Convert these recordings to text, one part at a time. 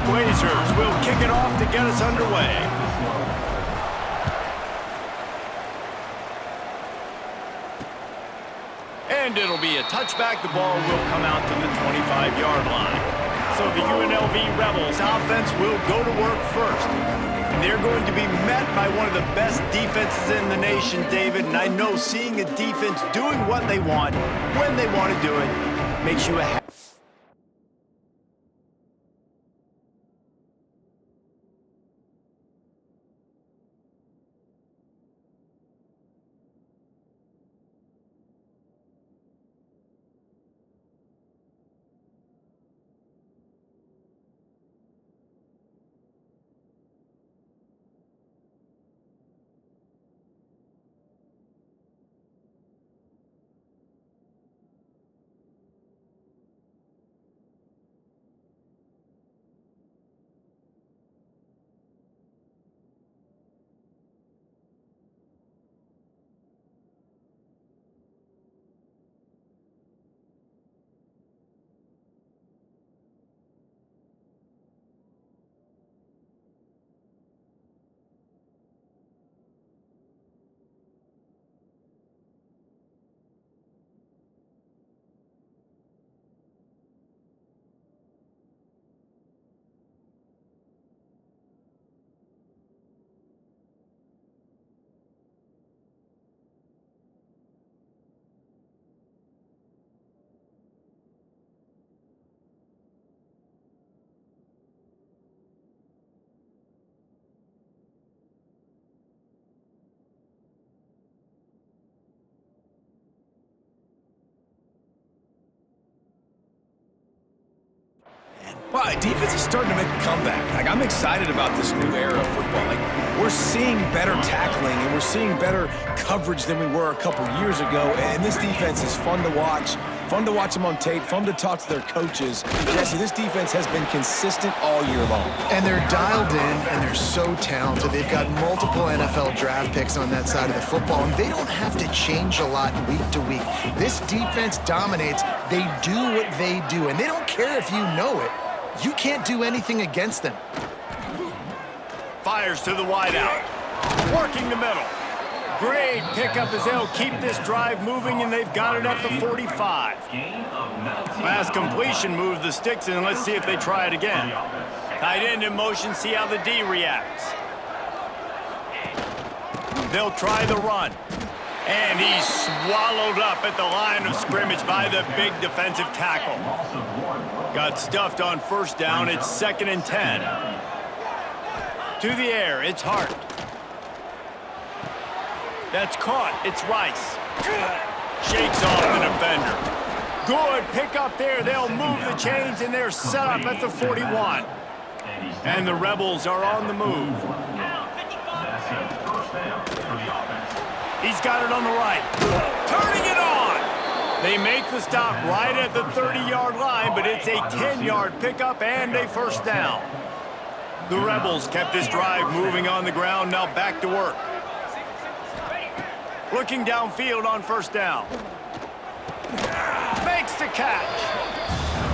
Blazers will kick it off to get us underway. And it'll be a touchback. The ball will come out to the 25-yard line. So the UNLV Rebels offense will go to work first. And they're going to be met by one of the best defenses in the nation, David. And I know seeing a defense doing what they want, when they want to do it, makes you a happy. Well, defense is starting to make a comeback. Like, I'm excited about this new era of football. Like, we're seeing better tackling and we're seeing better coverage than we were a couple years ago. And this defense is fun to watch them on tape, fun to talk to their coaches. Jesse, this defense has been consistent all year long. And they're dialed in and they're so talented. They've got multiple NFL draft picks on that side of the football, and they don't have to change a lot week to week. This defense dominates. They do what they do, and they don't care if you know it. You can't do anything against them. Fires to the wideout. Working the middle. Great pickup as they'll keep this drive moving, and they've got it at the 45. Last completion moves the sticks, and let's see if they try it again. Tight end in motion, see how the D reacts. They'll try the run. And he's swallowed up at the line of scrimmage by the big defensive tackle. Got stuffed on first down. It's 2nd and 10. To the air, it's Hart. That's caught. It's Rice. Shakes off the defender. Good pickup there. They'll move the chains, and they're set up at the 41. And the Rebels are on the move. He's got it on the right. Turning it on! They make the stop right at the 30-yard line, but it's a 10-yard pickup and a first down. The Rebels kept this drive moving on the ground, now back to work. Looking downfield on first down. Makes the catch.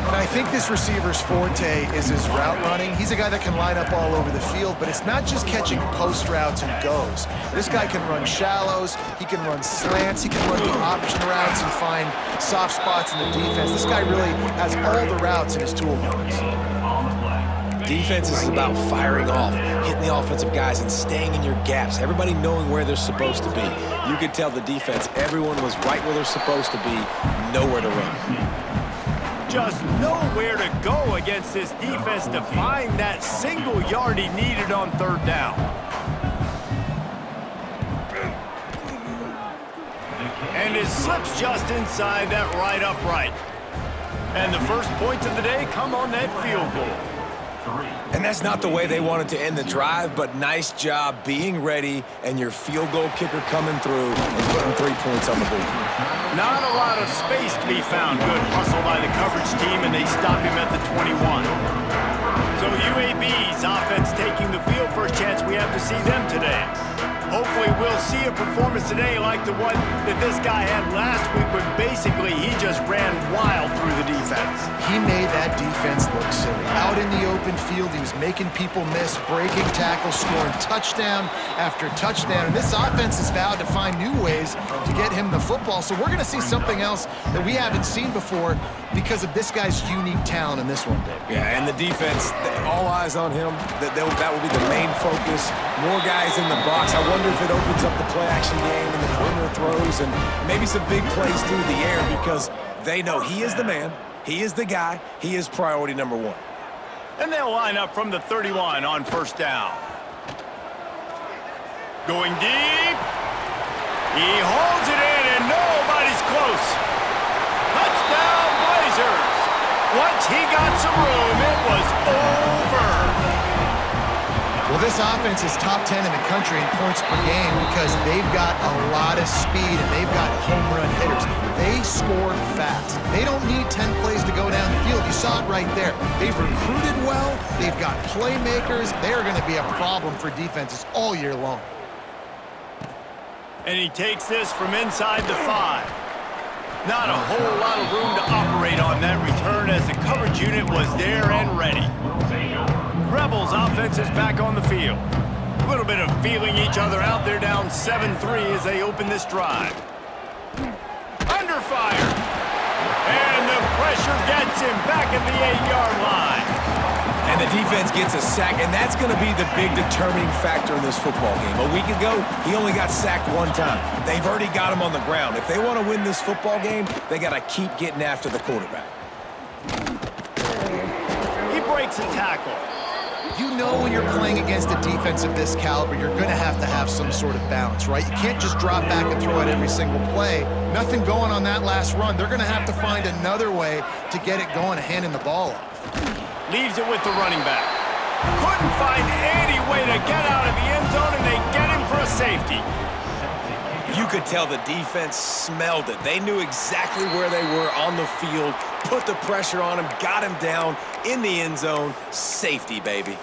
And I think this receiver's forte is his route running. He's a guy that can line up all over the field, but it's not just catching post routes and goes. This guy can run shallows, he can run slants, he can run the option routes and find soft spots in the defense. This guy really has all the routes in his toolbox. Defense is about firing off, hitting the offensive guys, and staying in your gaps. Everybody knowing where they're supposed to be. You could tell the defense, everyone was right where they're supposed to be, nowhere to run. Just nowhere to go against this defense to find that single yard he needed on third down. And it slips just inside that right upright. And the first points of the day come on that field goal. And that's not the way they wanted to end the drive, but nice job being ready and your field goal kicker coming through and putting 3 points on the board. Not a lot of space to be found. Good hustle by the coverage team, and they stop him at the 21. So UAB's offense taking the field first chance we have to see them today. Hopefully we'll see a performance today like the one that this guy had last week when basically he just ran wild through the defense. He made that defense look silly. Out in the open field, he was making people miss, breaking tackles, scoring touchdown after touchdown. And this offense has vowed to find new ways to get him the football. So we're going to see something else that we haven't seen before because of this guy's unique talent in this one, Dave. Yeah, and the defense, all eyes on him. That will be the main focus. More guys in the box. I wonder if it opens up the play-action game and the perimeter throws and maybe some big plays through the air because they know he is the man, he is the guy, he is priority number one. And they'll line up from the 31 on first down. Going deep. He holds it in and nobody's close. Touchdown Blazers. Once he got some room, it was over. Well, this offense is top 10 in the country in points per game because they've got a lot of speed and they've got home run hitters. They score fast. They don't need 10 plays to go down the field. You saw it right there. They've recruited well. They've got playmakers. They're going to be a problem for defenses all year long. And he takes this from inside the 5. Not a whole lot of room to operate on that return as the coverage unit was there and ready. Rebels offense is back on the field. A little bit of feeling each other out. They're down 7-3 as they open this drive. Under fire. And the pressure gets him back at the 8-yard line. And the defense gets a sack, and that's going to be the big determining factor in this football game. A week ago, he only got sacked one time. They've already got him on the ground. If they want to win this football game, they got to keep getting after the quarterback. He breaks a tackle. You know when you're playing against a defense of this caliber, you're going to have some sort of balance, right? You can't just drop back and throw it every single play. Nothing going on that last run. They're going to have to find another way to get it going, handing the ball off. Leaves it with the running back. Couldn't find any way to get out of the end zone, and they get him for a safety. You could tell the defense smelled it. They knew exactly where they were on the field, put the pressure on him, got him down in the end zone. Safety, baby.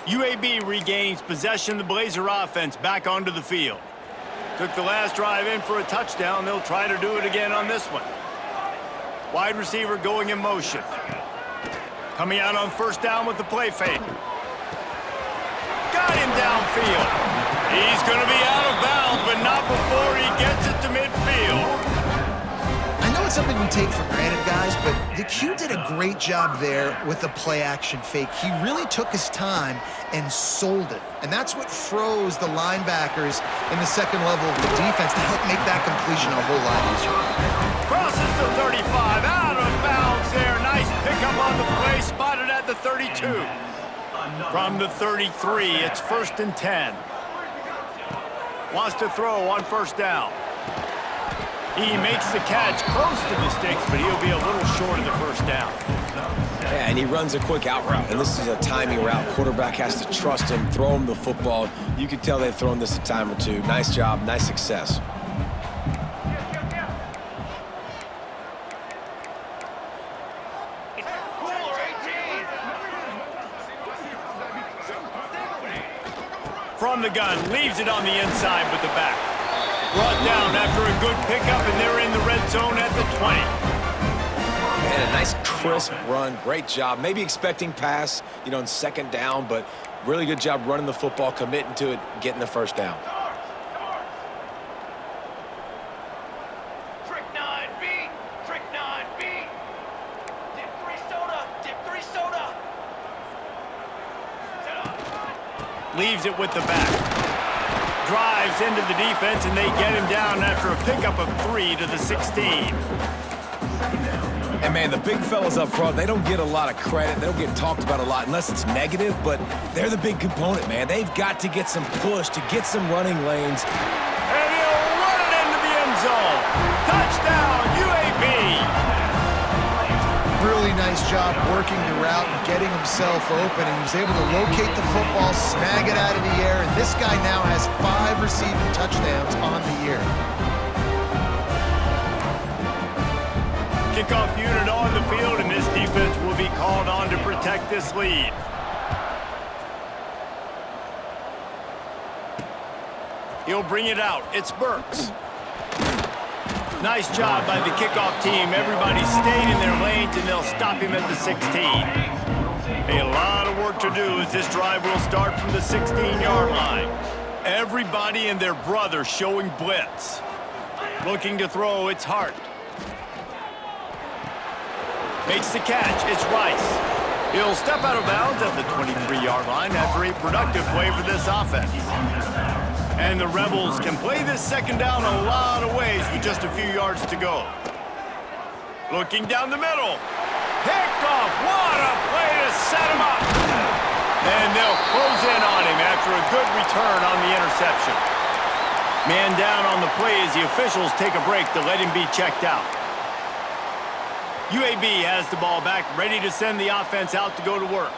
UAB regains possession of the Blazer offense back onto the field. Took the last drive in for a touchdown. They'll try to do it again on this one. Wide receiver going in motion. Coming out on first down with the play fake. Got him downfield. He's going to be out of bounds, but not before he gets it to midfield. I know it's something we take for granted, guys, but the Q did a great job there with the play-action fake. He really took his time and sold it. And that's what froze the linebackers in the second level of the defense to help make that completion a whole lot easier. Crosses the 35, out of bounds there. Nice pickup on the play, spotted at the 32. From the 33, it's 1st and 10. Wants to throw on first down. He makes the catch close to the sticks, but he'll be a little short of the first down. Yeah, and he runs a quick out route, and this is a timing route. Quarterback has to trust him, throw him the football. You can tell they've thrown this a time or two. Nice job, nice success. From the gun, leaves it on the inside with the back. Brought down after a good pickup, and they're in the red zone at the 20. Man, a nice crisp run, great job. Maybe expecting pass, in second down, but really good job running the football, committing to it, getting the first down. Trick 9B, trick 9B. Dip 3 soda, dip 3 soda. Leaves it with the back. Drives into the defense, and they get him down after a pickup of 3 to the 16. And, man, the big fellas up front, they don't get a lot of credit. They don't get talked about a lot unless it's negative, but they're the big component, man. They've got to get some push to get some running lanes. And he'll run it into the end zone. Touchdown, UAB. Really nice job working the route and getting himself open, and he was able to locate the football, snag it out of the air, and this guy now has 5 receiving touchdowns on the year. Kickoff unit on the field, and this defense will be called on to protect this lead. He'll bring it out. It's Burks. Nice job by the kickoff team. Everybody stayed in their lanes, and they'll stop him at the 16. A lot of work to do as this drive will start from the 16-yard line. Everybody and their brother showing blitz. Looking to throw, it's Hart. Makes the catch, it's Rice. He'll step out of bounds at the 23-yard line after a productive play for this offense. And the Rebels can play this second down a lot of ways with just a few yards to go. Looking down the middle. Picked off. What a play to set him up. And they'll close in on him after a good return on the interception. Man down on the play as the officials take a break to let him be checked out. UAB has the ball back, ready to send the offense out to go to work.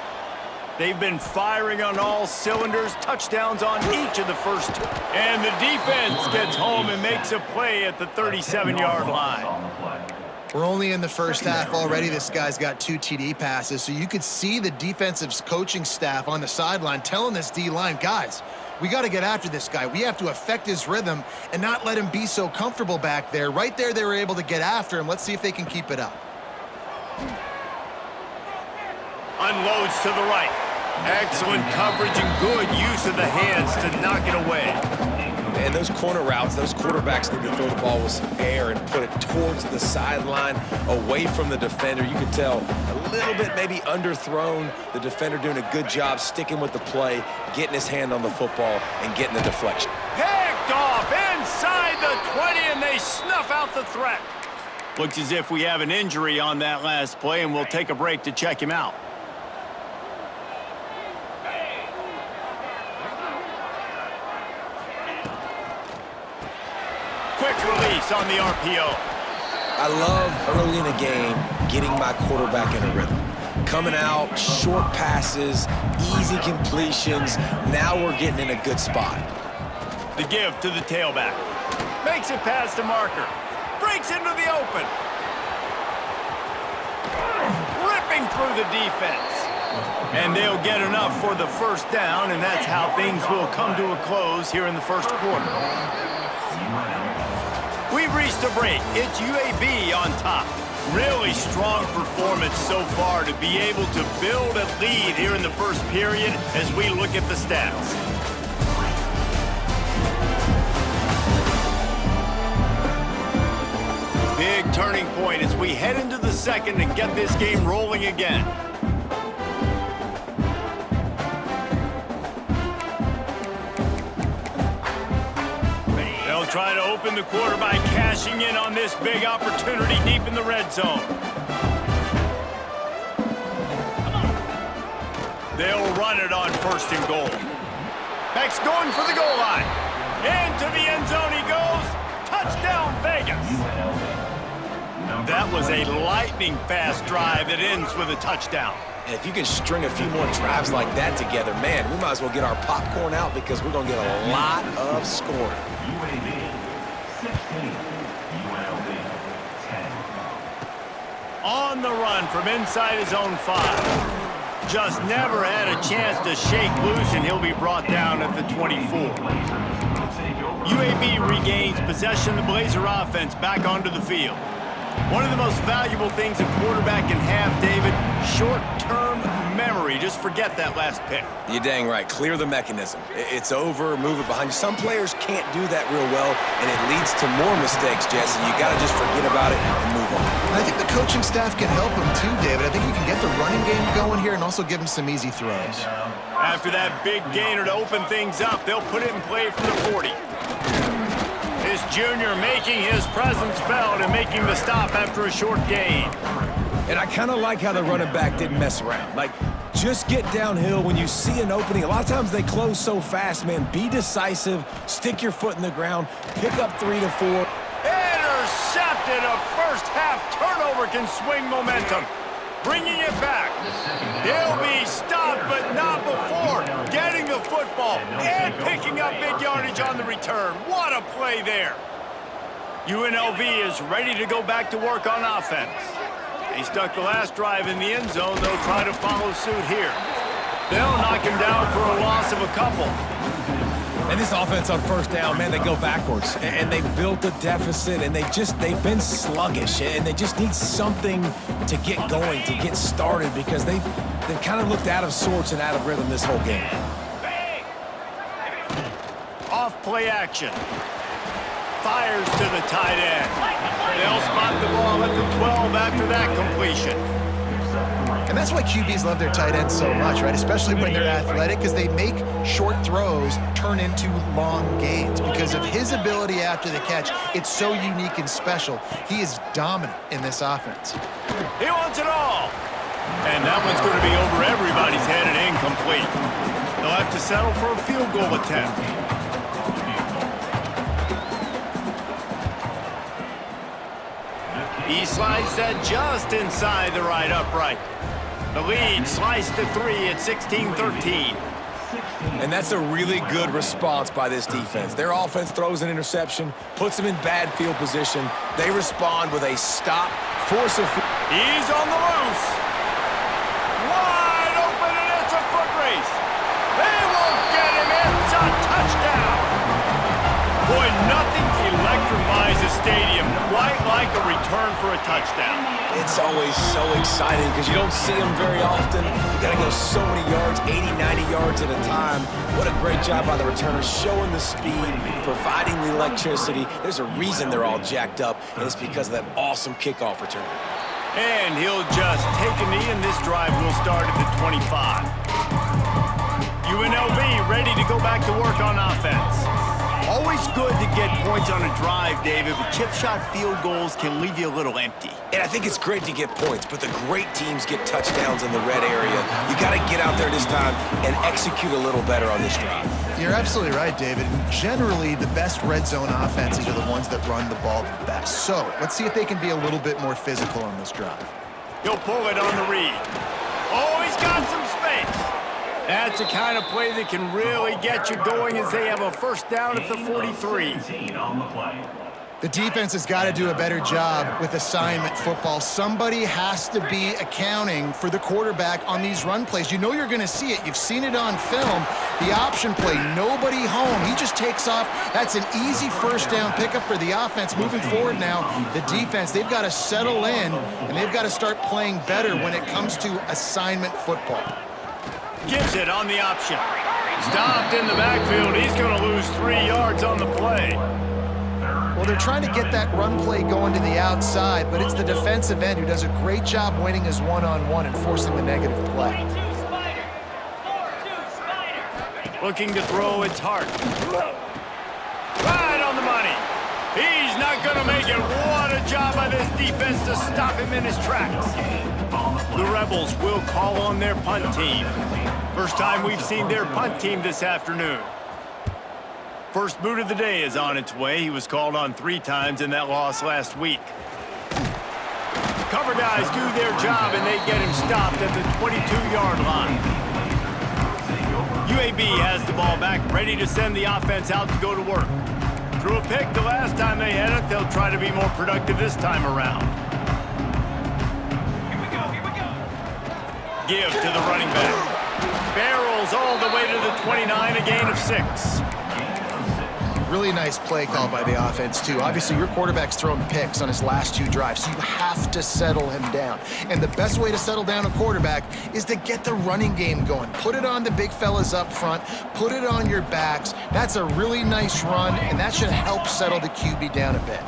They've been firing on all cylinders, touchdowns on each of the first two. And the defense gets home and makes a play at the 37-yard line. We're only in the first half already. This guy's got 2 TD passes, so you could see the defensive coaching staff on the sideline telling this D-line, guys, we got to get after this guy. We have to affect his rhythm and not let him be so comfortable back there. Right there, they were able to get after him. Let's see if they can keep it up. Unloads to the right. Excellent coverage and good use of the hands to knock it away. And those corner routes, those quarterbacks need to throw the ball with some air and put it towards the sideline, away from the defender. You can tell a little bit maybe underthrown. The defender doing a good job sticking with the play, getting his hand on the football, and getting the deflection. Picked off inside the 20, and they snuff out the threat. Looks as if we have an injury on that last play, and we'll take a break to check him out. Quick release on the RPO. I love early in a game getting my quarterback in a rhythm. Coming out, short passes, easy completions. Now we're getting in a good spot. The give to the tailback. Makes it past the marker. Breaks into the open. Ripping through the defense. And they'll get enough for the first down, and that's how things will come to a close here in the first quarter. We've reached a break. It's UAB on top. Really strong performance so far to be able to build a lead here in the first period as we look at the stats. Big turning point as we head into the second and get this game rolling again. They'll try to open the quarter by cashing in on this big opportunity deep in the red zone. They'll run it on first and goal. Beck's going for the goal line. Into the end zone he goes. Touchdown, Vegas. That was a lightning-fast drive that ends with a touchdown. And if you can string a few more drives like that together, man, we might as well get our popcorn out because we're going to get a lot of scoring. UAB 16, UNLV 10. On the run from inside his own 5. Just never had a chance to shake loose, and he'll be brought down at the 24. UAB regains possession of the Blazer offense back onto the field. One of the most valuable things a quarterback can have, David, short-term memory. Just forget that last pick. You're dang right. Clear the mechanism. It's over, move it behind you. Some players can't do that real well, and it leads to more mistakes, Jesse. You got to just forget about it and move on. And I think the coaching staff can help him too, David. I think you can get the running game going here and also give him some easy throws. After that big gainer to open things up, they'll put it in play from the 40. This junior making his presence felt and making the stop after a short gain. And I kind of like how the running back didn't mess around. Like, just get downhill when you see an opening. A lot of times they close so fast, man. Be decisive, stick your foot in the ground, pick up 3 to 4. Intercepted. A first-half turnover can swing momentum. Bringing it back. He'll be stopped, but not before getting the football and picking up big yardage on the return. What a play there. UNLV is ready to go back to work on offense. They stuck the last drive in the end zone. They'll try to follow suit here. They'll knock him down for a loss of a couple. And this offense on first down, man, they go backwards. And they've built a deficit, and they've been sluggish. And they just need something to get going, to get started, because they've kind of looked out of sorts and out of rhythm this whole game. Off play action. Fires to the tight end. They'll spot the ball at the 12 after that completion. And that's why QBs love their tight ends so much, right? Especially when they're athletic, because they make short throws turn into long gains. Because of his ability after the catch, it's so unique and special. He is dominant in this offense. He wants it all. And that one's going to be over everybody's head and incomplete. They'll have to settle for a field goal attempt. He slides that just inside the right upright. The lead sliced to 3 at 16-13. And that's a really good response by this defense. Their offense throws an interception, puts them in bad field position. They respond with a stop, force of... He's on the loose. Wide open, and it's a foot race. They won't get him. It's a touchdown. Boy, nothing electrifies a stadium quite like a return for a touchdown. It's always so exciting because you don't see them very often. You got to go so many yards, 80, 90 yards at a time. What a great job by the returner, showing the speed, providing the electricity. There's a reason they're all jacked up, and it's because of that awesome kickoff return. And he'll just take a knee, and this drive will start at the 25. UNLV ready to go back to work on offense. Always good to get points on a drive, David, but chip shot field goals can leave you a little empty. And I think it's great to get points, but the great teams get touchdowns in the red area. You got to get out there this time and execute a little better on this drive. You're absolutely right, David. Generally, the best red zone offenses are the ones that run the ball the best. So let's see if they can be a little bit more physical on this drive. He'll pull it on the read. Oh, he's got some space. That's the kind of play that can really get you going as they have a first down at the 43. The defense has got to do a better job with assignment football. Somebody has to be accounting for the quarterback on these run plays. You know you're going to see it. You've seen it on film. The option play, nobody home. He just takes off. That's an easy first down pickup for the offense. Moving forward now, the defense, they've got to settle in, and they've got to start playing better when it comes to assignment football. Gives it on the option. Stopped in the backfield. He's going to lose 3 yards on the play. Well, they're trying to get that run play going to the outside, but it's the defensive end who does a great job winning his one-on-one and forcing the negative play. Looking to throw, it's Hart. Right on the money. He's not going to make it. What a job by this defense to stop him in his tracks. The Rebels will call on their punt team. First time we've seen their punt team this afternoon. First boot of the day is on its way. He was called on 3 times in that loss last week. Cover guys do their job, and they get him stopped at the 22-yard line. UAB has the ball back, ready to send the offense out to go to work. Threw a pick the last time they had it. They'll try to be more productive this time around. Here we go. Give to the running back. Barrels all the way to the 29, a gain of 6. Really nice play call by the offense, too. Obviously, your quarterback's thrown picks on his last 2 drives, so you have to settle him down. And the best way to settle down a quarterback is to get the running game going. Put it on the big fellas up front. Put it on your backs. That's a really nice run, and that should help settle the QB down a bit.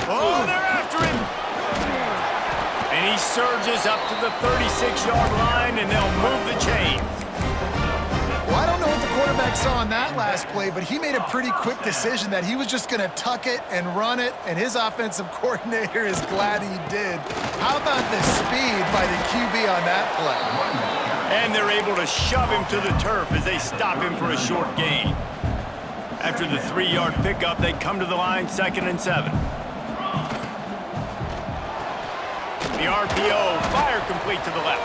Oh, they're after him. And he surges up to the 36-yard line, and they'll move the chain. Well, I don't know what the quarterback saw on that last play, but he made a pretty quick decision that he was just going to tuck it and run it, and his offensive coordinator is glad he did. How about the speed by the QB on that play? And they're able to shove him to the turf as they stop him for a short gain. After the 3-yard pickup, they come to the line 2nd and 7. The RPO, fire complete to the left.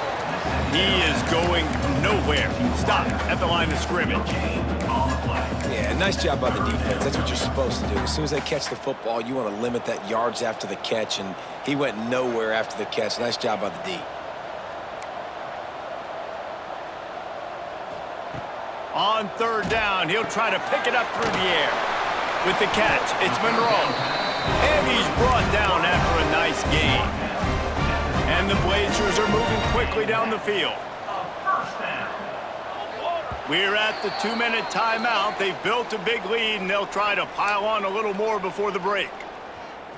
He is going nowhere. Stop at the line of scrimmage. Yeah, nice job by the defense. That's what you're supposed to do. As soon as they catch the football, you want to limit that yards after the catch, and he went nowhere after the catch. Nice job by the D. On third down, he'll try to pick it up through the air. With the catch, it's Monroe. And he's brought down after a nice gain. And the Blazers are moving quickly down the field. We're at the 2-minute timeout. They've built a big lead, and they'll try to pile on a little more before the break.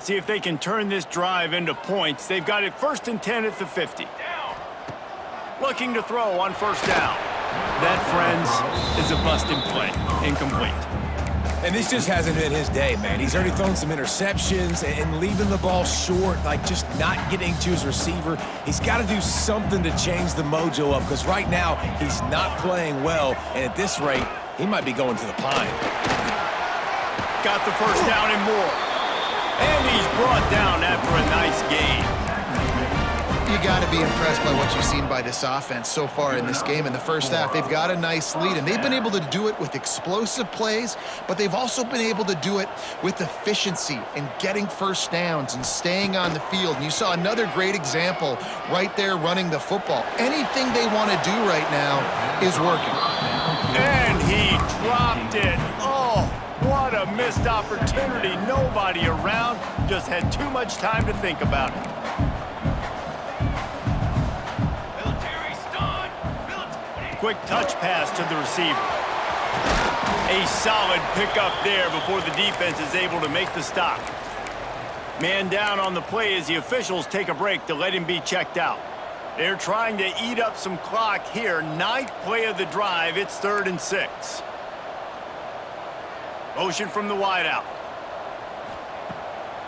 See if they can turn this drive into points. They've got it 1st and 10 at the 50. Looking to throw on first down. That, friends, is a busted play. Incomplete. And this just hasn't been his day, man. He's already thrown some interceptions and leaving the ball short, like just not getting to his receiver. He's got to do something to change the mojo up, because right now he's not playing well, and at this rate, he might be going to the pine. Got the first down and more. And he's brought down after a nice gain. You got to be impressed by what you've seen by this offense so far in this game. In the first half, they've got a nice lead, and they've been able to do it with explosive plays, but they've also been able to do it with efficiency and getting first downs and staying on the field. And you saw another great example right there running the football. Anything they want to do right now is working. And he dropped it. Oh, what a missed opportunity. Nobody around. Just had too much time to think about it. Quick touch pass to the receiver. A solid pickup there before the defense is able to make the stop. Man down on the play as the officials take a break to let him be checked out. They're trying to eat up some clock here. 9th play of the drive. It's 3rd and 6. Motion from the wideout.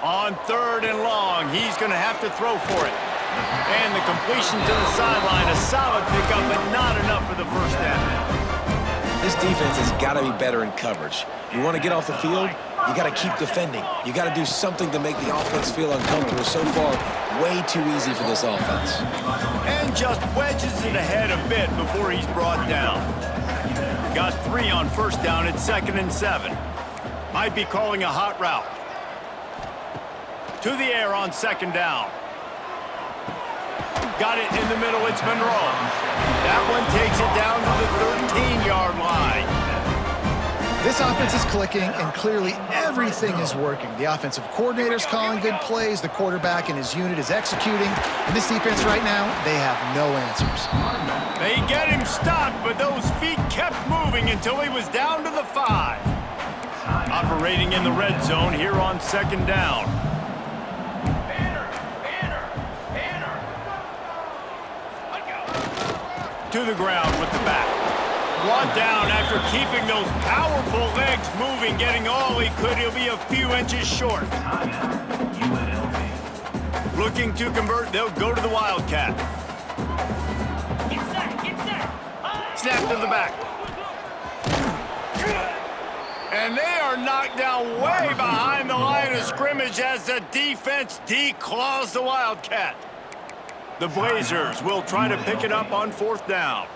On 3rd and long, he's going to have to throw for it. And the completion to the sideline, a solid pickup, but not enough for the first down. This defense has got to be better in coverage. You want to get off the field, you got to keep defending. You got to do something to make the offense feel uncomfortable. So far, way too easy for this offense. And just wedges it ahead a bit before he's brought down. Got 3 on first down at 2nd and 7. Might be calling a hot route. To the air on 2nd down. Got it in the middle, it's Monroe. That one takes it down to the 13-yard line. This offense is clicking, and clearly everything is working. The offensive coordinator's calling good plays, the quarterback and his unit is executing, and this defense right now, they have no answers. They get him stopped, but those feet kept moving until he was down to the 5. Operating in the red zone here on 2nd down. To the ground with the back. Brought down after keeping those powerful legs moving, getting all he could. He'll be a few inches short. Looking to convert, they'll go to the Wildcat. Snap to the back. And they are knocked down way behind the line of scrimmage as the defense declaws the Wildcat. The Blazers will try to pick it up on 4th down.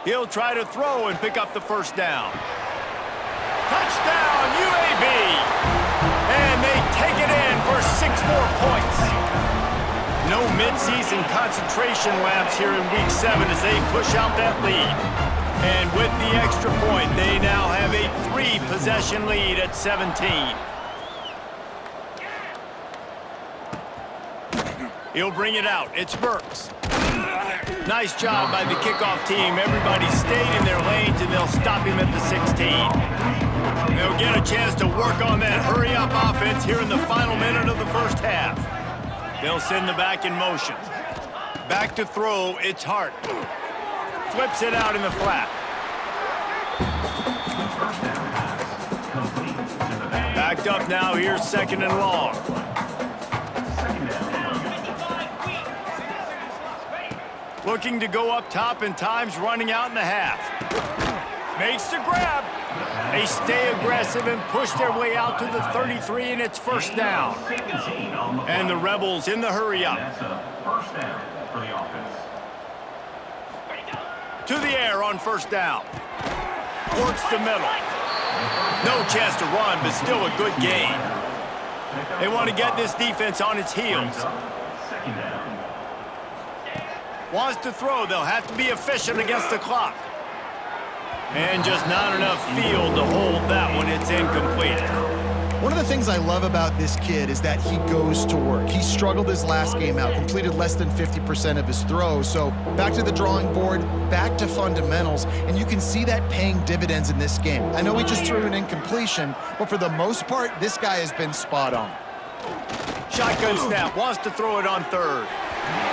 He'll try to throw and pick up the first down. Touchdown, UAB! And they take it in for 6 more points. No midseason concentration lapse here in Week 7 as they push out that lead. And with the extra point, they now have a 3-possession lead at 17. He'll bring it out. It's Burks. Nice job by the kickoff team. Everybody stayed in their lanes, and they'll stop him at the 16. They'll get a chance to work on that hurry-up offense here in the final minute of the first half. They'll send the back in motion. Back to throw. It's Hart. Flips it out in the flat. Backed up now. Here's 2nd and long. Looking to go up top, and time's running out in the half. Makes the grab. They stay aggressive and push their way out to the 33, and it's 1st down. And the Rebels in the hurry-up. First down for the offense. To the air on 1st down. Works the middle. No chance to run, but still a good gain. They want to get this defense on its heels. Second down. Wants to throw. They'll have to be efficient against the clock. And just not enough field to hold that one. It's incomplete. One of the things I love about this kid is that he goes to work. He struggled his last game out, completed less than 50% of his throws. So back to the drawing board, back to fundamentals, and you can see that paying dividends in this game. I know he just threw an incompletion, but for the most part, this guy has been spot on. Shotgun snap, wants to throw it on third.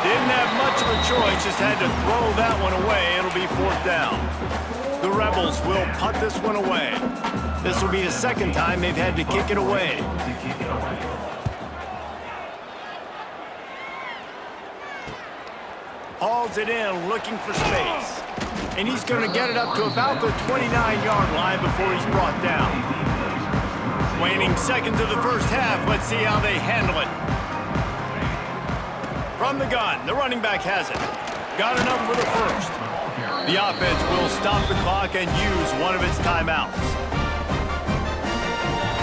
Didn't have much of a choice, just had to throw that one away. It'll be fourth down. The Rebels will punt this one away. This will be the second time they've had to kick it away. Hauls it in, looking for space. And he's going to get it up to about the 29-yard line before he's brought down. Waning seconds of the first half. Let's see how they handle it. From the gun, the running back has it. Got enough for the first. The offense will stop the clock and use one of its timeouts.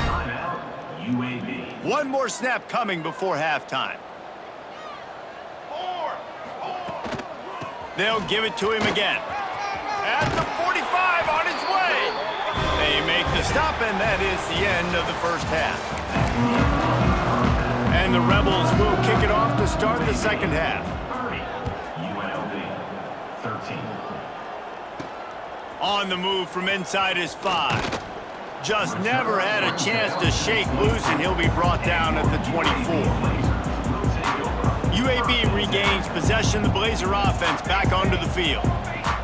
Timeout, UAB. One more snap coming before halftime. They'll give it to him again. At the 45, on his way. They make the stop, and that is the end of the first half. And the Rebels will kick it off to start the second half. 30, UNLV, 13. On the move from inside his 5. Just never had a chance to shake loose, and he'll be brought down at the 24. UAB regains possession. The Blazer offense back onto the field.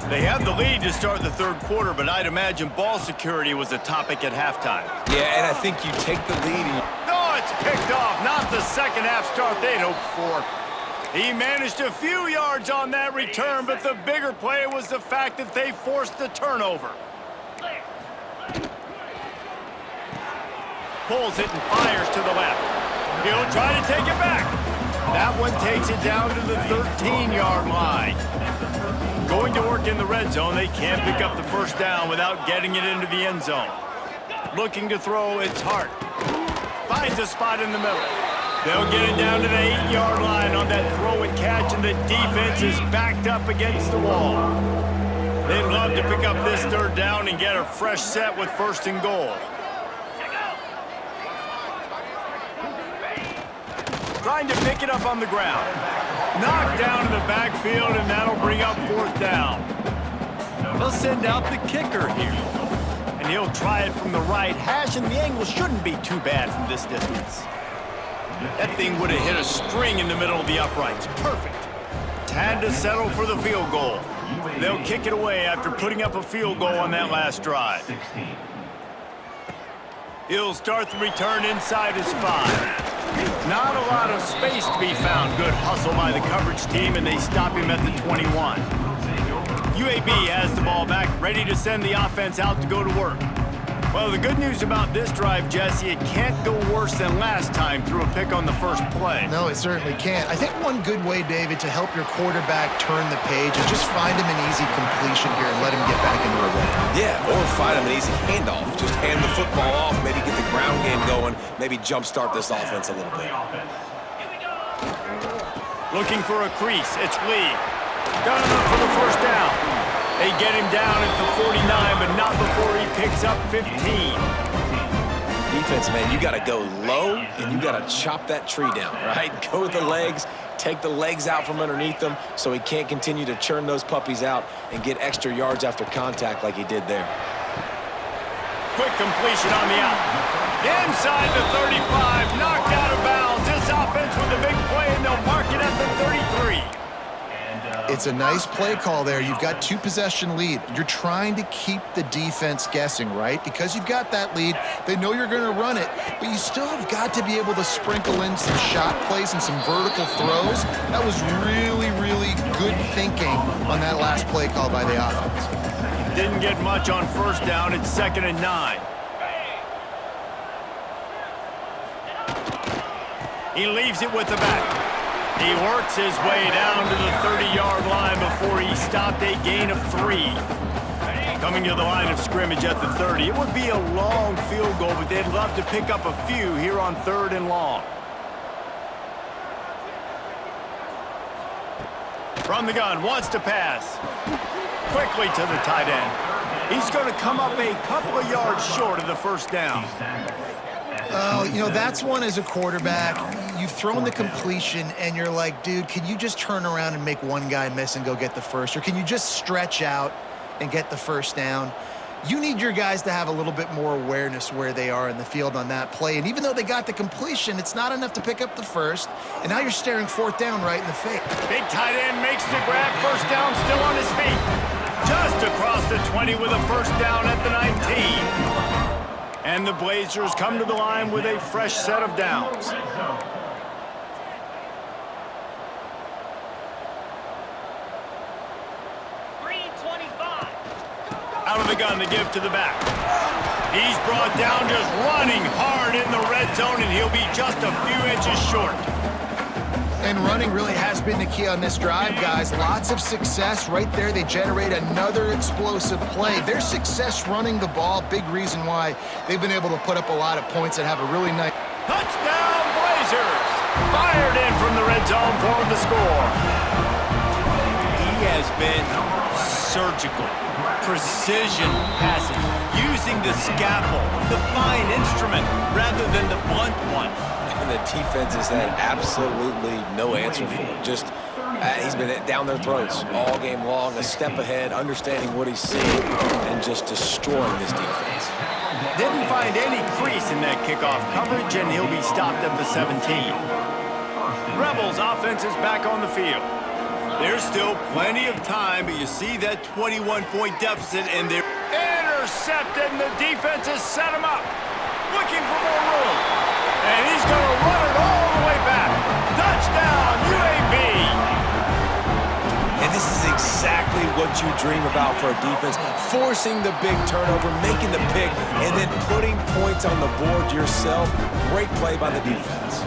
They have the lead to start the third quarter, but I'd imagine ball security was a topic at halftime. Yeah, and I think you take the lead. No, it's picked off. Not the second half start they'd hoped for. He managed a few yards on that return, but the bigger play was the fact that they forced the turnover. Pulls it and fires to the left. He'll try to take it back. That one takes it down to the 13-yard line. Going to work in the red zone, they can't pick up the first down without getting it into the end zone. Looking to throw, it's Hart. Finds a spot in the middle. They'll get it down to the 8-yard line on that throw and catch, and the defense is backed up against the wall. They'd love to pick up this third down and get a fresh set with first and goal. Trying to pick it up on the ground. Knocked down in the backfield, and that'll bring up fourth down. They'll send out the kicker here. And he'll try it from the right hash, and the angle shouldn't be too bad from this distance. That thing would have hit a string in the middle of the uprights. Perfect. Had to settle for the field goal. They'll kick it away after putting up a field goal on that last drive. 16. He'll start the return inside his 5. Not a lot of space to be found. Good hustle by the coverage team, and they stop him at the 21. UAB has the ball back, ready to send the offense out to go to work. Well, the good news about this drive, Jesse, it can't go worse than last time through a pick on the first play. No, it certainly can't. I think one good way, David, to help your quarterback turn the page is just find him an easy completion here and let him get back into a rhythm. Yeah, or find him an easy handoff. Just hand the football off, maybe get the ground game going, maybe jumpstart this offense a little bit. Looking for a crease, it's Lee. Got enough for the first down. They get him down at the 49, but not before he picks up 15. Defense, man, you got to go low, and you got to chop that tree down, right? Go with the legs, take the legs out from underneath them so he can't continue to churn those puppies out and get extra yards after contact like he did there. Quick completion on the out. Inside the 35, knocked out of bounds. This offense with a big play, and they'll mark it at the 33. It's a nice play call there. You've got 2-possession lead. You're trying to keep the defense guessing, right? Because you've got that lead, they know you're going to run it, but you still have got to be able to sprinkle in some shot plays and some vertical throws. That was really, really good thinking on that last play call by the offense. Didn't get much on first down. It's 2nd and 9. He leaves it with the back. He works his way down to the 30-yard line before he stopped a gain of 3. Coming to the line of scrimmage at the 30. It would be a long field goal, but they'd love to pick up a few here on 3rd and long. From the gun, wants to pass. Quickly to the tight end. He's going to come up a couple of yards short of the first down. Oh, you know, that's one as a quarterback. You've thrown the completion, and you're like, dude, can you just turn around and make one guy miss and go get the first? Or can you just stretch out and get the first down? You need your guys to have a little bit more awareness where they are in the field on that play. And even though they got the completion, it's not enough to pick up the first. And now you're staring fourth down right in the face. Big tight end makes the grab. First down, still on his feet. Just across the 20 with a first down at the 19. And the Blazers come to the line with a fresh set of downs. Out of the gun to give to the back. He's brought down just running hard in the red zone, and he'll be just a few inches short. And running really has been the key on this drive, guys. Lots of success right there. They generate another explosive play. Their success running the ball, big reason why they've been able to put up a lot of points and have a really nice... Touchdown, Blazers! Fired in from the red zone for the score. He has been surgical. Precision passes, using the scalpel, the fine instrument, rather than the blunt one. And the defense has had absolutely no answer for it. Just, he's been down their throats all game long, a step ahead, understanding what he's seeing, and just destroying this defense. Didn't find any crease in that kickoff coverage, and he'll be stopped at the 17. Rebels offense is back on the field. There's still plenty of time, but you see that 21-point deficit, and they're intercepted, and the defense has set him up. Looking for more room. And he's going to run it all the way back. Touchdown, UAB! And this is exactly what you dream about for a defense. Forcing the big turnover, making the pick, and then putting points on the board yourself. Great play by the defense.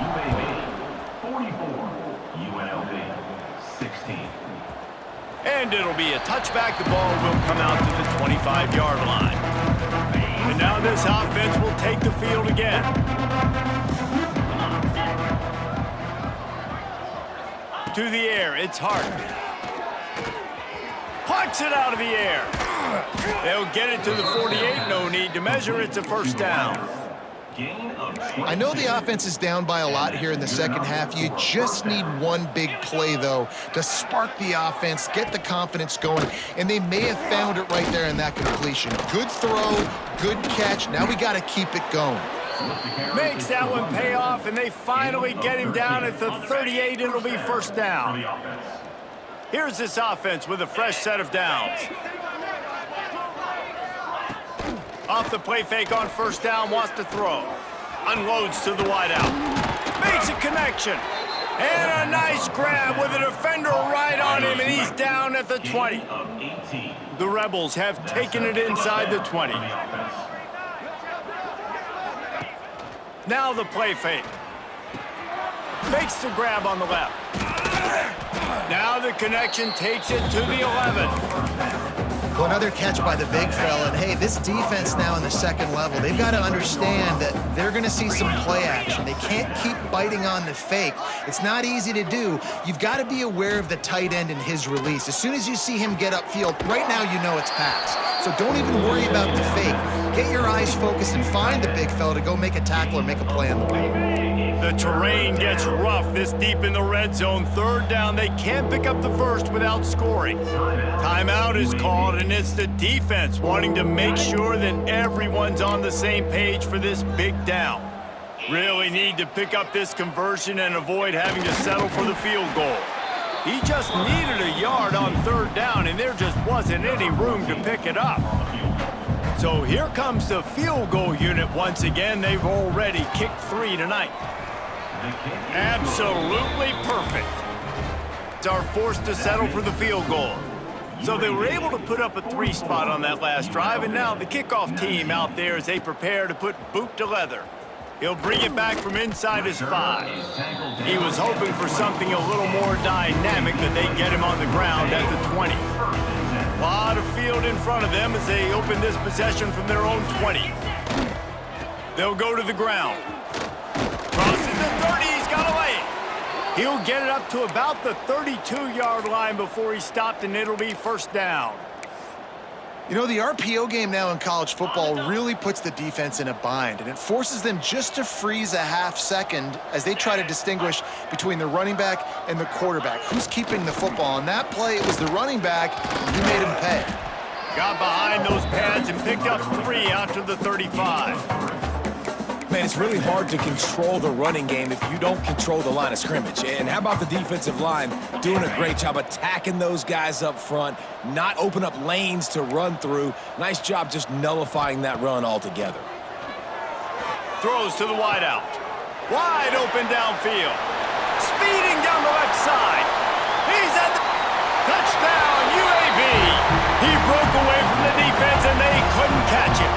UAB 44, UNLV 16. And it'll be a touchback. The ball will come out to the 25-yard line. And now this offense will take the field again. To the air, it's Hart. Punts it out of the air. They'll get it to the 48. No need to measure. It's a first down. I know the offense is down by a lot here in the second half. You just need one big play, though, to spark the offense, get the confidence going, and they may have found it right there in that completion. Good throw, good catch. Now we got to keep it going. Makes that one pay off, and they finally get him down at the 38. It'll be first down. Here's this offense with a fresh set of downs. Off the play fake on first down, wants to throw. Unloads to the wideout. Makes a connection. And a nice grab with a defender right on him, and he's down at the 20. The Rebels have taken it inside the 20. Now the play fake. Makes the grab on the left. Now the connection takes it to the 11. Well, another catch by the big fella. And, hey, this defense now in the second level, they've got to understand that they're going to see some play action. They can't keep biting on the fake. It's not easy to do. You've got to be aware of the tight end and his release. As soon as you see him get upfield, right now you know it's pass. So don't even worry about the fake. Get your eyes focused and find the big fella to go make a tackle or make a play on the ball. The terrain gets rough this deep in the red zone. Third down, they can't pick up the first without scoring. Timeout is called, and it's the defense wanting to make sure that everyone's on the same page for this big down. Really need to pick up this conversion and avoid having to settle for the field goal. He just needed a yard on third down, and there just wasn't any room to pick it up. So here comes the field goal unit once again. They've already kicked 3 tonight. Absolutely perfect. Are forced to settle for the field goal. So they were able to put up a 3 spot on that last drive, and now the kickoff team out there as they prepare to put boot to leather. He'll bring it back from inside his 5. He was hoping for something a little more dynamic, but they get him on the ground at the 20. A lot of field in front of them as they open this possession from their own 20. They'll go to the ground. Crosses the 30, he's got a lane. He'll get it up to about the 32-yard line before he's stopped, and it'll be first down. You know, the RPO game now in college football really puts the defense in a bind, and it forces them just to freeze a half second as they try to distinguish between the running back and the quarterback. Who's keeping the football? On that play, it was the running back, and he made him pay. Got behind those pads and picked up 3 out to the 35. Man, it's really hard to control the running game if you don't control the line of scrimmage. And how about the defensive line doing a great job attacking those guys up front, not open up lanes to run through. Nice job just nullifying that run altogether. Throws to the wideout. Wide open downfield. Speeding down the left side. He's at the touchdown, UAB. He broke away from the defense and they couldn't catch him.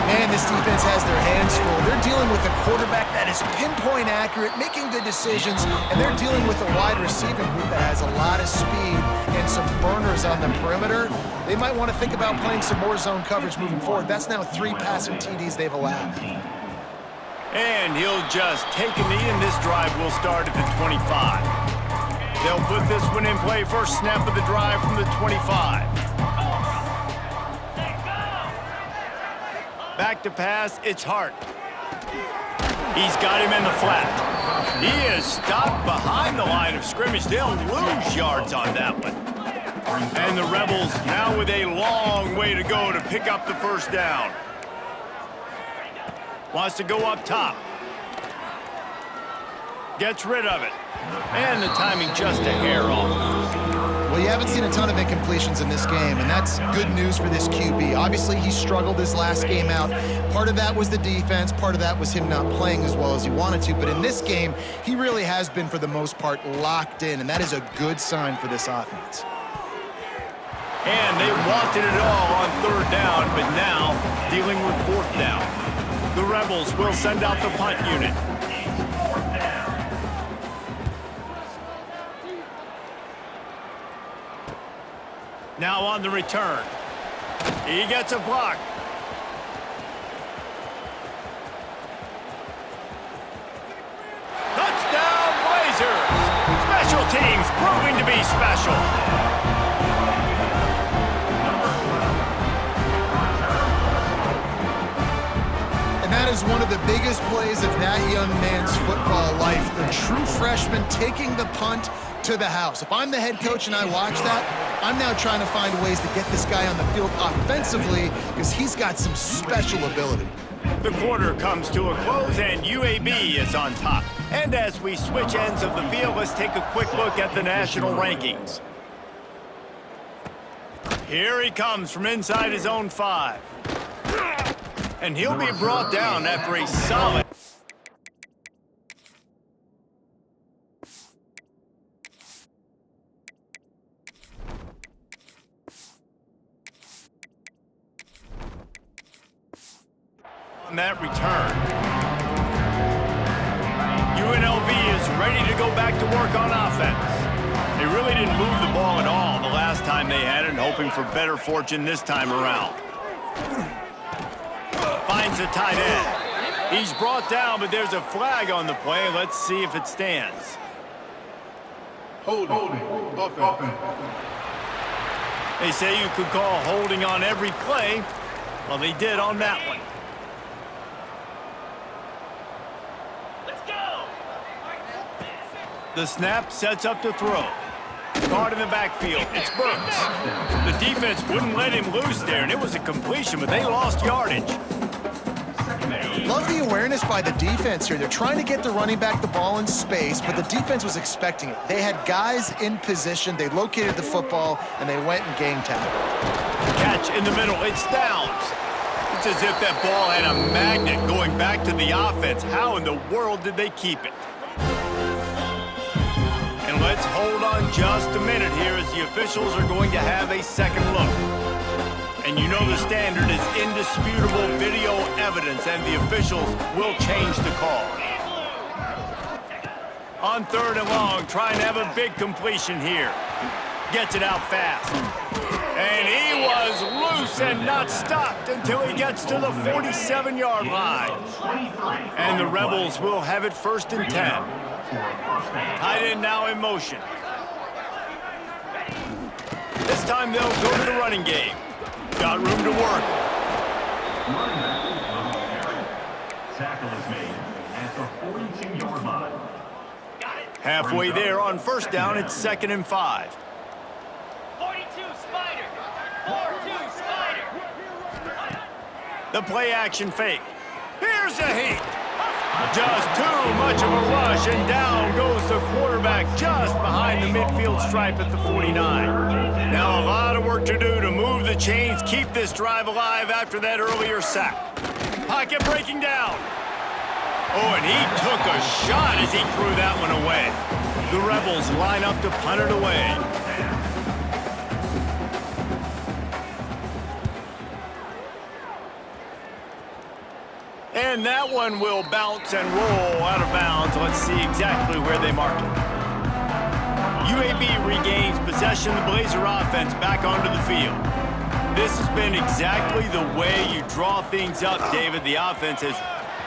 Man, this defense has their hands full. They're dealing with a quarterback that is pinpoint accurate, making good decisions, and they're dealing with a wide receiving group that has a lot of speed and some burners on the perimeter. They might want to think about playing some more zone coverage moving forward. That's now 3 passing TDs they've allowed. And he'll just take a knee, and this drive will start at the 25. They'll put this one in play first snap of the drive from the 25. Back to pass, it's Hart. He's got him in the flat. He is stopped behind the line of scrimmage. They'll lose yards on that one. And the Rebels now with a long way to go to pick up the first down. Wants to go up top. Gets rid of it. And the timing just a hair off. Well, you haven't seen a ton of incompletions in this game, and that's good news for this QB. Obviously, he struggled his last game out. Part of that was the defense. Part of that was him not playing as well as he wanted to. But in this game, he really has been, for the most part, locked in, and that is a good sign for this offense. And they wanted it all on 3rd down, but now dealing with 4th down. The Rebels will send out the punt unit. Now on the return. He gets a block. Touchdown Blazers! Special teams proving to be special. And that is one of the biggest plays of that young man's football life. The true freshman taking the punt to the house. If I'm the head coach and I watch that, I'm now trying to find ways to get this guy on the field offensively because he's got some special ability. The quarter comes to a close and UAB is on top. And as we switch ends of the field, let's take a quick look at the national rankings. Here he comes from inside his own 5. And he'll be brought down after a solid... on that return. UNLV is ready to go back to work on offense. They really didn't move the ball at all the last time they had it, hoping for better fortune this time around. Finds the tight end. He's brought down, but there's a flag on the play. Let's see if it stands. Holding. They say you could call holding on every play. Well, they did on that one. The snap sets up to throw. Caught in the backfield. It's Burks. The defense wouldn't let him loose there, and it was a completion, but they lost yardage. Love the awareness by the defense here. They're trying to get the running back the ball in space, but the defense was expecting it. They had guys in position. They located the football, and they went and gang tackled. Catch in the middle. It's Downs. It's as if that ball had a magnet going back to the offense. How in the world did they keep it? And let's hold on just a minute here as the officials are going to have a second look. And you know the standard is indisputable video evidence, and the officials will change the call. On 3rd and long, trying to have a big completion here. Gets it out fast. And he was loose and not stopped until he gets to the 47-yard line. And the Rebels will have it 1st and 10. Tight end now in motion. This time they'll go to the running game. Got room to work. Tackle is made at the 42-yard line. Halfway there on 1st down, it's 2nd and 5. 42 Spider. 4-2 Spider. The play action fake. Here's a heat. Just too much of a rush, and down goes the quarterback just behind the midfield stripe at the 49. Now a lot of work to do to move the chains, keep this drive alive after that earlier sack. Pocket breaking down. Oh, and he took a shot as he threw that one away. The Rebels line up to punt it away. And that one will bounce and roll out of bounds. Let's see exactly where they mark it. UAB regains possession of the Blazer offense back onto the field. This has been exactly the way you draw things up, David. The offense is...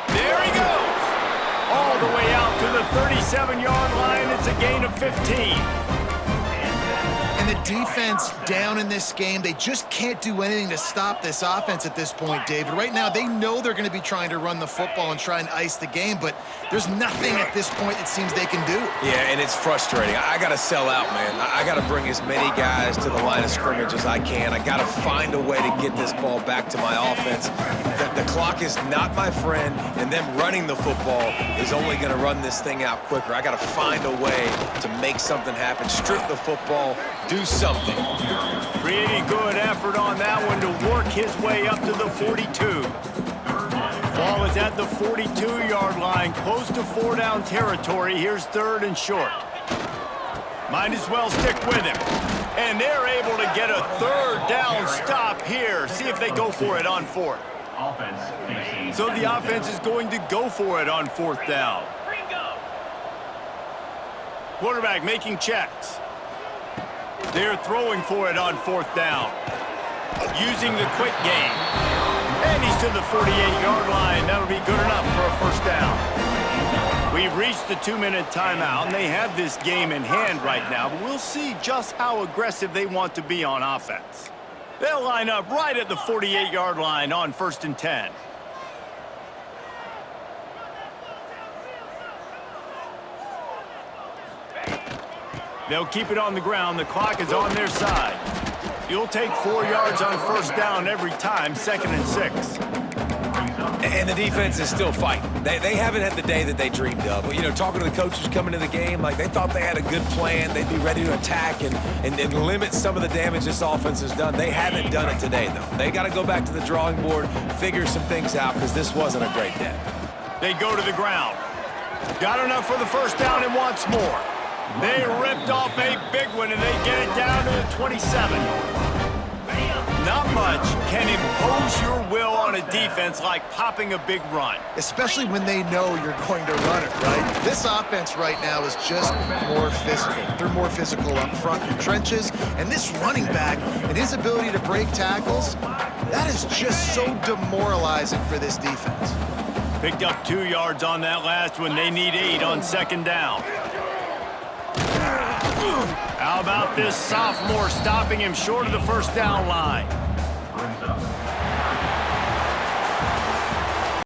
There he goes! All the way out to the 37-yard line. It's a gain of 15. And the defense down in this game, they just can't do anything to stop this offense at this point, David. Right now, they know they're going to be trying to run the football and try and ice the game, but there's nothing at this point it seems they can do. Yeah, and it's frustrating. I got to sell out, man. I got to bring as many guys to the line of scrimmage as I can. I got to find a way to get this ball back to my offense. The clock is not my friend, and them running the football is only going to run this thing out quicker. I got to find a way to make something happen, strip the football, do something. Pretty good effort on that one to work his way up to the 42. Ball is at the 42-yard line, close to 4-down territory. Here's 3rd and short. Might as well stick with him. And they're able to get a 3rd down stop here. See if they go for it on 4th. So the offense is going to go for it on 4th down. Quarterback making checks. They're throwing for it on 4th down. Using the quick game. And he's to the 48-yard line. That'll be good enough for a 1st down. We've reached the 2-minute timeout, and they have this game in hand right now, but we'll see just how aggressive they want to be on offense. They'll line up right at the 48-yard line on 1st and 10. They'll keep it on the ground. The clock is on their side. You'll take 4 yards on 1st down every time, 2nd and 6. And the defense is still fighting. They haven't had the day that they dreamed of. You know, talking to the coaches coming to the game, like they thought they had a good plan. They'd be ready to attack and limit some of the damage this offense has done. They haven't done it today, though. They got to go back to the drawing board, figure some things out, because this wasn't a great day. They go to the ground. Got enough for the 1st down and wants more. They ripped off a big one, and they get it down to the 27. Not much can impose your will on a defense like popping a big run. Especially when they know you're going to run it, right? This offense right now is just more physical. They're more physical up front in the trenches, and this running back and his ability to break tackles, that is just so demoralizing for this defense. Picked up 2 yards on that last one. They need 8 on 2nd down. How about this sophomore stopping him short of the 1st down line?